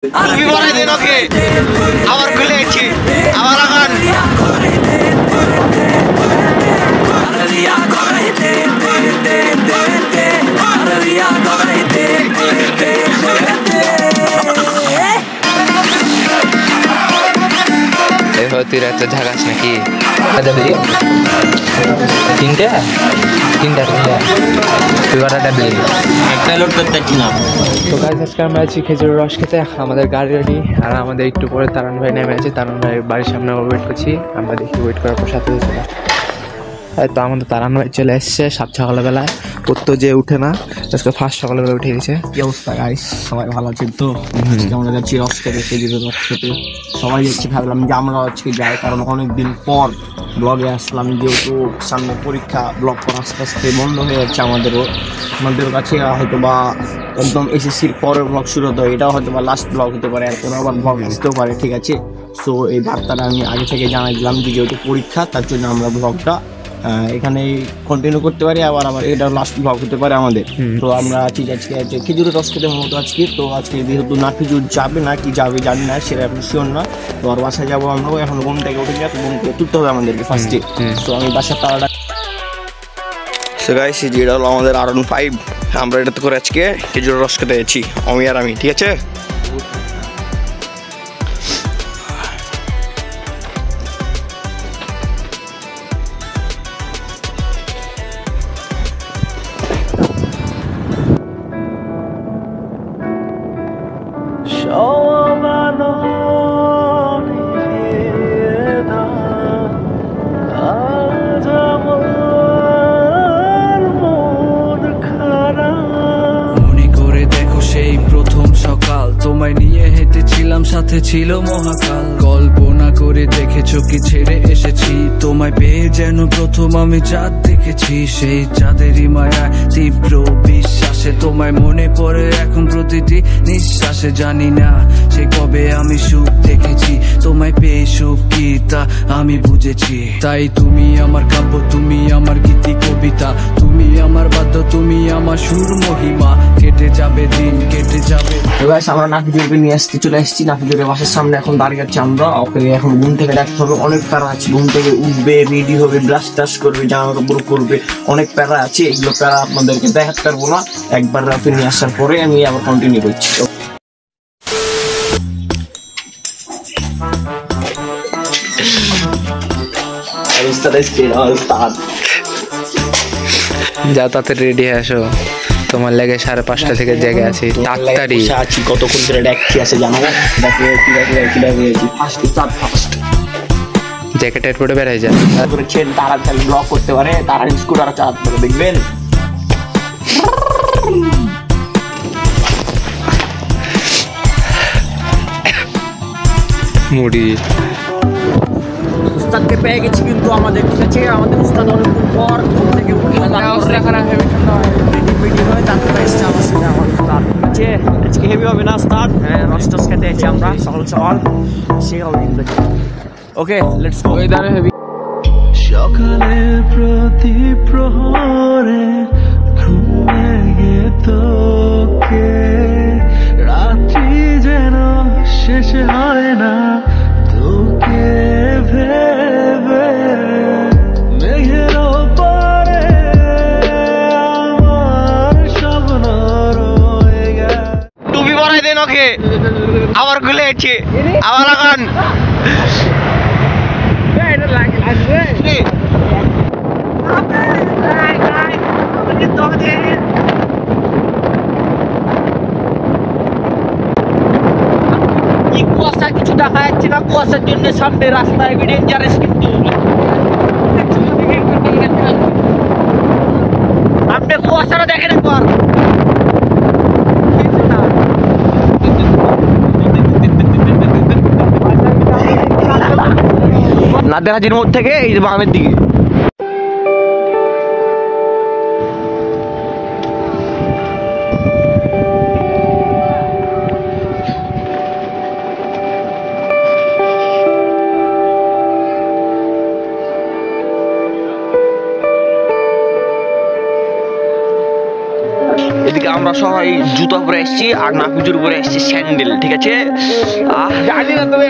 Tubi barai din oke. Abar খুলে এসেছি। আবার আগান। এই হতে রাতে ঝাগাস নাকি? ada beli tinta তুই কটাটা beli একটা লোড করতে না তো গাইস আজকে আমরা আছি খেজুরের রস খেতে আমাদের গাড়ি রেডি আর আমাদের একটু পরে তারান ভাই নেমে আছে তারান ভাই বাড়ির সামনে ওয়েট করছি আমরা দেখি ওয়েট করার পর সাথে চলে তো আমাদের তারান ভাই চলে এসেছে সকালবেলায় তো যে উঠে না আজকে ফার্স্ট সকালবেলা উঠে গেছে কি অবস্থা গাইস সবাই ভালো আছেন তো আজকে আমরা যাচ্ছি রস খেতে খেজুরের রস খেতে সবাই যাচ্ছি ভাবলাম যে আমরা আজকে যাই কারণ অনেকদিন পর ব্লগে আসলাম যেহেতু সামনে পরীক্ষা ব্লগ করা আস্তে আস্তে বন্ধ হয়ে যাচ্ছে আমাদের কাছে হয়তো বা একদম এসএসসির পরের ব্লগ শুরু হতো এটাও হয়তো বা লাস্ট ব্লগ হতে পারে এরপর আবার ব্লগ আসতেও পারে ঠিক আছে সো এই বার্তাটা আমি আগে থেকে জানাই দিলাম যে যেহেতু পরীক্ষা তার জন্য আমরা ব্লগটা এখানে কন্টিনিউ করতে পারি আবার এটা লাস্ট ব্লগ হতে পারে আমাদের তো আমরা আছি আজকে খেজুরের রস খেতে মতো আজকে তো আজকে যেহেতু না খেজুর যাবে না কি যাবে জানি না সেটা এখন শিওর না তো আর বাসায় যাবো আমরাও এখন ঘুম থেকে উঠে যাবো ঘুম থেকে তুলতে হবে আমাদেরকে ফার্স্টে তো আমি বাসার তালাটা সো গাইস যেটা হলো আমাদের R15 আমরা এটাতে করে আজকে খেজুরের রস খেতে যাচ্ছি আমি আর আমি ঠিক আছে তোমায় নিয়ে হেঁটেছিলাম সাথে ছিল মহাকাল কল্পনা করে দেখেছো কি ছেড়ে এসেছি তোমায় পেয়ে যেন প্রথম আমি চাঁদ দেখেছি সেই চাঁদেরই মায়ায় তীব্র বিশ্বাসে তোমায় মনে পড়ে এখন প্রতিটি নিঃশ্বাসে জানি না সে কবে আমি সুখ দেখেছি তোমায় পেয়ে সুখ কি তা আমি বুঝেছি তাই তুমি আমার কাব্য তুমি আমার গীতি কবিতা তুমি আমার বাদ্য তুমি আমার সুর মহিমা কেটে যাবে দিন কেটে যাবে আমরা নাফিজুরকে নিয়ে আসতে চলে এসেছি নাফিজুরের বাসার সামনে এখন দাঁড়িয়ে যাচ্ছি আমরা ওকে এখন ঘুম থেকে ডাকতে হবে অনেক প্যারা আছে ঘুম থেকে উঠবে রেডি হবে ব্রাশ টাশ করবে জামা কাপড় করবে অনেক প্যারা আছে এগুলো প্যারা আপনাদেরকে দেখাতে পারবো না একবার রাতে নিয়ে আসার পরে আমি আবার কন্টিনিউ করছি যা তাতে রেডি হয়ে আসো তোমার লেগে 5:30 থেকে জেগে আছি তাড়াতাড়ি আছি কতক্ষণ ধরে ডাকছি আছে জানো ফার্স্ট জ্যাকেটের পরে বের হয়ে যায় তারপরে ছেন তাড়াতাড়ি ব্লক করতে পারে তারা স্কুটার চালাতে পারে দেখবেন মুড়ি উস্তাদকে পেয়ে গেছি কিন্তু আমাদের ঠিক আছে আমাদের উস্তাদ অনেকক্ষণ পর ঘুম থেকে উঠে রেডি হয়ে তারপরে এসছে আমার সাথে আমার উস্তাদ আছে আজকে হেভি হবে না উস্তাদ হ্যাঁ রস টস খেতে এসেছি আমরা সকাল সে হবে কিন্তু ওকে লেটস গো ওয়েদারে হেভি সকালের প্রতি প্রহরে ঘুম ভেঙে তোকে রাত্রি যেন শেষ হয় না তোকে ভেবে মেঘের ওপরে আমার স্বপ্ন রয়ে গেছে টুপি বানাই দেন ওকে আবার খুলে এসেছি আবার আগান কুয়াশা কিছু দেখা যাচ্ছে না কুয়াশার জন্য সামনে রাস্তায় ডেঞ্জারাস কিন্তু আপনি কুয়াশাটা দেখেন একবার নাদেরাজির মোড় থেকে এই বামের দিকে এদিকে আমরা সবাই জুতা পরে এসেছি আর নাপিজুর পরে এসেছি স্যান্ডেল, ঠিক আছে? জানি না তবে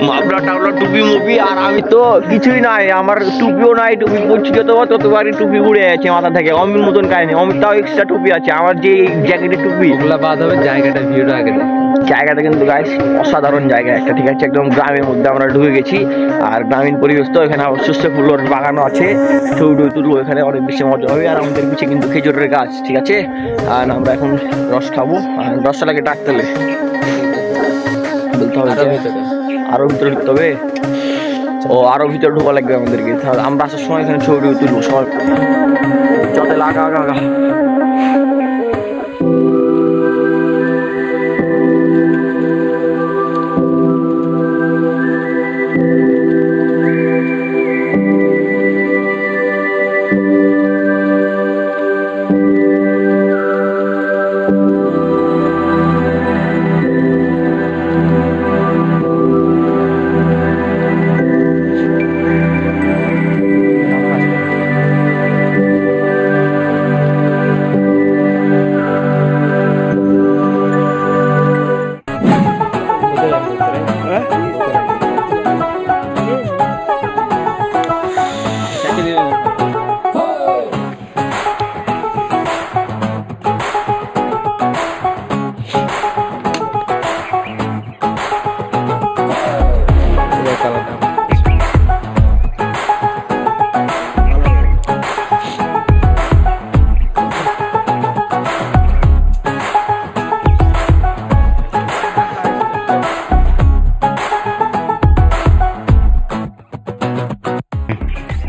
মাবলা টাবলা টুপি মুপি, আর আমি তো কিছুই নাই, আমার টুপিও নাই, টুপি পরছি ততবারই টুপি উড়ে আছে মাথা থেকে। অমির মতন কাহিনি, অমির তাও এক্সট্রা টুপি আছে, আমার যে জ্যাকেটের টুপি ওগুলা বাদ হবে, জায়গাটা ভিউটা আগে দেখ। জায়গাটা কিন্তু গাইস অসাধারণ জায়গা একটা, ঠিক আছে? একদম গ্রামের মধ্যে আমরা ঢুকে গেছি, আর গ্রামীণ পরিবেশ তো, এখানে সুস্থ ফুলের বাগানও আছে, ছবি তুলবো এখানে, অনেক বেশি মজা হবে। আর আমাদের পিছিয়ে কিন্তু খেজুরের গাছ, ঠিক আছে? আর আমরা এখন রস খাবো, আর রসটা লাগে ডাকতেলে বলতে হবে, আরো ভিতরে ঢুকতে হবে। ও আরো ভিতরে ঢোকা লাগবে আমাদেরকে, তাহলে আমরা আসার সময় এখানে ছবি তুলবো সবাই। চতে লাগা আগা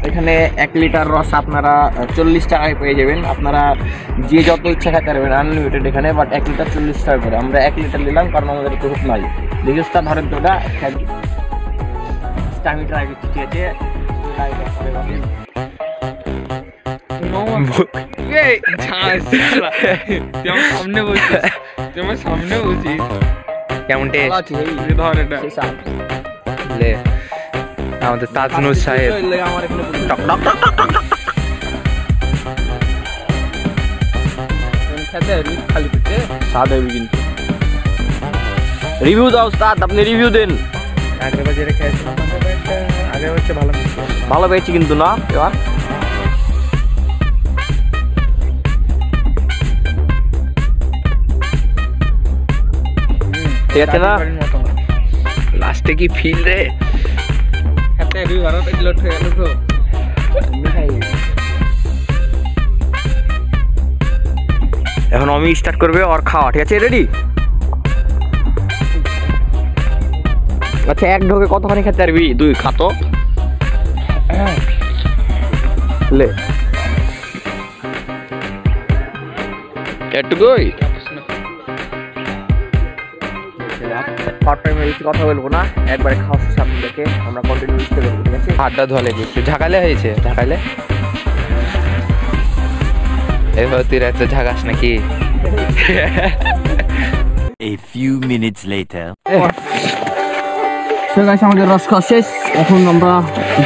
এখানে 1 লিটার রস আপনারা 40 টাকায় পেয়ে যাবেন। আপনারা যে যত ইচ্ছা খেতে পারবেন, আনলিমিটেড এখানে। বাট 1 লিটার 40 টাকা করে, আমরা 1 লিটার নিলাম কারণ আমাদের তো খুব নাই। দেখিসটা ধরেন তো, ওটা আমি ট্রাই করছি, ঠিক আছে? সামনে বসি, তোমার সামনে বসি, কেমন টেস্ট? আমাদের তাজনুর সাহেব রিভিউ দাও উস্তাদ, আপনি রিভিউ দেন। আগের বার যেটা খেয়েছিলাম আগের হচ্ছে ভালো পেয়েছি কিন্তু না এবার। ঠিক আছে না? লাস্টে কি ফিল রে, এখন আমি স্টার্ট করবে আর খাওয়া, ঠিক আছে? রেডি? আচ্ছা, এক ঢোকে কতখানি খেতে পারবি? 2 খাতো লে এটুকুই। কথা বলবো না, একবারে খাওয়া সামনে দেখে আমরা কন্টিনিউ করতে পারবো, ঠিক আছে? হাতটা ধোয়ালে একটু ঝাঁকালে হয়েছে, ঝাঁকালে এবার তুই রাতে ঝাঁকাস নাকি? A few minutes later. আমাদের রস খাওয়া শেষ। এখন আমরা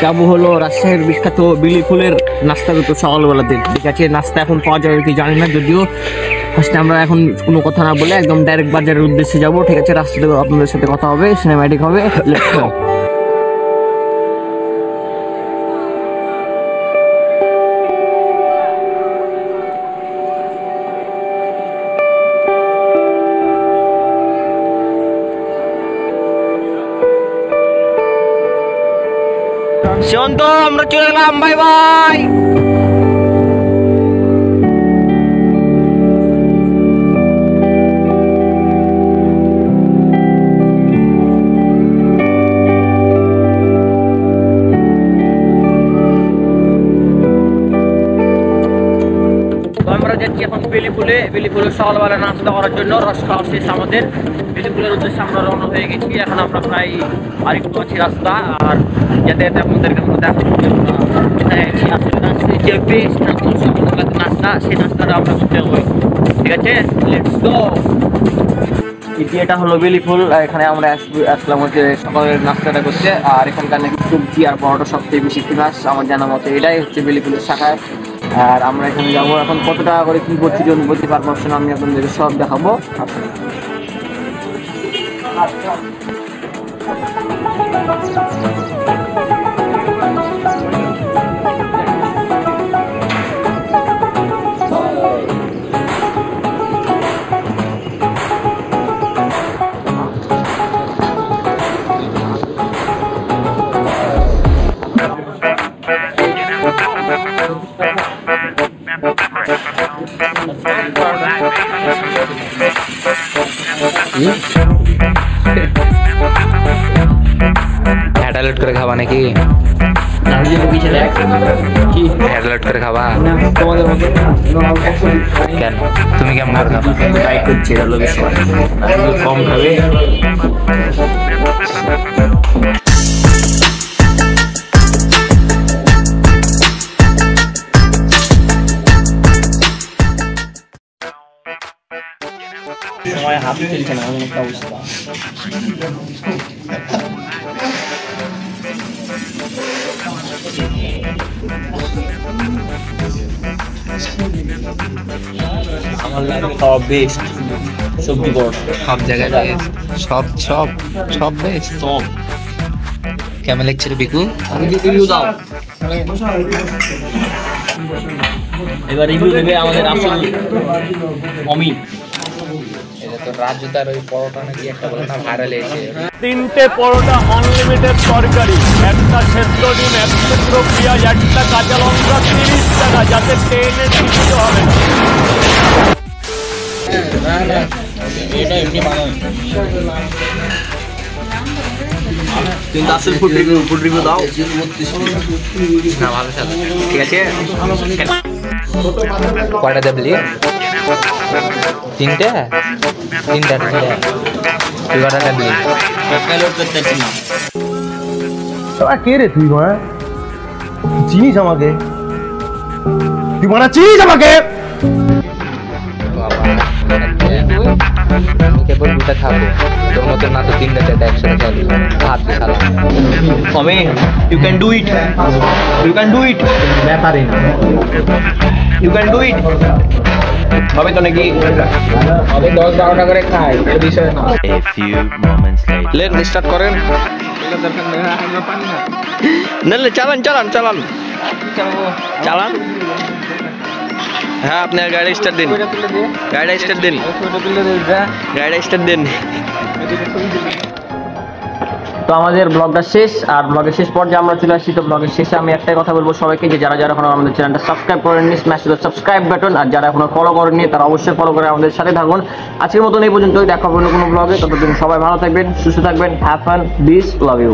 যাবো হলো রাজশাহীর বিখ্যাত বিলি ফুলের নাস্তা করতে সকালবেলাতে, ঠিক আছে? নাস্তা এখন পাওয়া যাবে কি জানি না, যদিও ফার্স্টে আমরা এখন কোনো কথা না বলে একদম ডাইরেক্ট বাজারের উদ্দেশ্যে যাবো, ঠিক আছে? রাস্তাতে আপনাদের সাথে কথা হবে, সিনেম্যাটিক হবে। শান্ত, আমরা চলে গেলাম, বাই বাই। আমরা যাচ্ছি এখন বেলি ফুলে সকালবেলা নাস্তা করার জন্য। রস খাওয়া শেষ আমাদের, বেলি ফুলের উদ্দেশ্যে আমরা রওনা হয়ে গেছি। এখন আমরা প্রায় আরেকটু আছি রাস্তা, আর যাতে আপনাদেরকে যে বেস্ট নাস্তা, সেই নাস্তাটা আমরা করতে হবে, ঠিক আছে? Let's go. এটা হলো বেলি ফুল, এখানে আমরা আসলাম হচ্ছে সকালের নাস্তাটা করতে। আর এখানকার নাকি সবজি আর পরোটা সবচেয়ে বেশি ফেমাস আমার জানা মতে, এটাই হচ্ছে বেলি ফুলের শাখায়। আর আমরা এখানে যাবো। এখন কত টাকা করে কি করছি জনপ্রতি পার পার্সন আমি আপনাদেরকে সব দেখাবো। অ্যাডাল্ট করে খাবা নাকি? অ্যাডাল্ট করে খাবা তোমাদের মতো কেন? তুমি কেমন করে খাবা? ডাইট করছি, এটা হলো বিষয়। কম খাবে। সময় হাত ফেলছে না এমন একটা অবস্থা। আমার লাইফে খাওয়া বেস্ট সবজি পরোটা, সব জায়গায় best, সব সব সব বেশ। সব। কেমন লাগছিল বিকু? আমি কি রিভিউ দাও? এবার রিভিউ দেবে আমাদের আসল অমিত। এটা তো রাজু তার ওই পরোটা নাকি একটা বলে না ভাইরাল হয়েছে। 3টে পরোটা আনলিমিটেড তরকারি, একটা সেদ্ধ ডিম, এক টুকরো পেঁয়াজ, একটা কাঁচা লঙ্কা, 30 টাকা, যাতে ট্রেনের টিকিট হবে না। এটা এমনি বানানো কিন্তু আসল ফুড রিভিউ দাও। না ভালো সাথে ঠিক আছে। কয়টা দেবলি? তিনটে তুই কটা দেবলি? তোরা কে রে তুই মারা? চিনিস আমাকে? তুই মারা চিনিস আমাকে? কেবল দুটা খাবো, তোর মতো না তো তিনটা চারটা একসাথে চালু হাত দিয়ে চালা। Amit, you can do it, you can do it. ব্যাপারই না, ইউ ক্যান ডু ইট। হবে তো নাকি? আমি 10-12টা করে খাই, এর বিষয় না। A few moments later. Lane start করেন। না চালান চালান চালান চালান। হ্যাঁ আপনার গাড়ি স্টার্ট দিন, গাড়িটা স্টার্ট দিন, গাড়িটা স্টার্ট দিন। তো আমাদের ব্লগটা শেষ, আর ব্লগের শেষ পর্যায়ে আমরা চলে আসছি। তো ব্লগের শেষে আমি একটাই কথা বলবো সবাইকে, যে যারা যারা এখনো আমাদের চ্যানেলটা সাবস্ক্রাইব করেননি, স্ম্যাশ দ্য সাবস্ক্রাইব বাটন। আর যারা এখনো ফলো করেননি তারা অবশ্যই ফলো করে আমাদের সাথে থাকুন। আজকের মতন এই পর্যন্তই, দেখা হবে অন্য কোনো ব্লগে। ততদিন সবাই ভালো থাকবেন, সুস্থ থাকবেন। Have fun, peace, love you.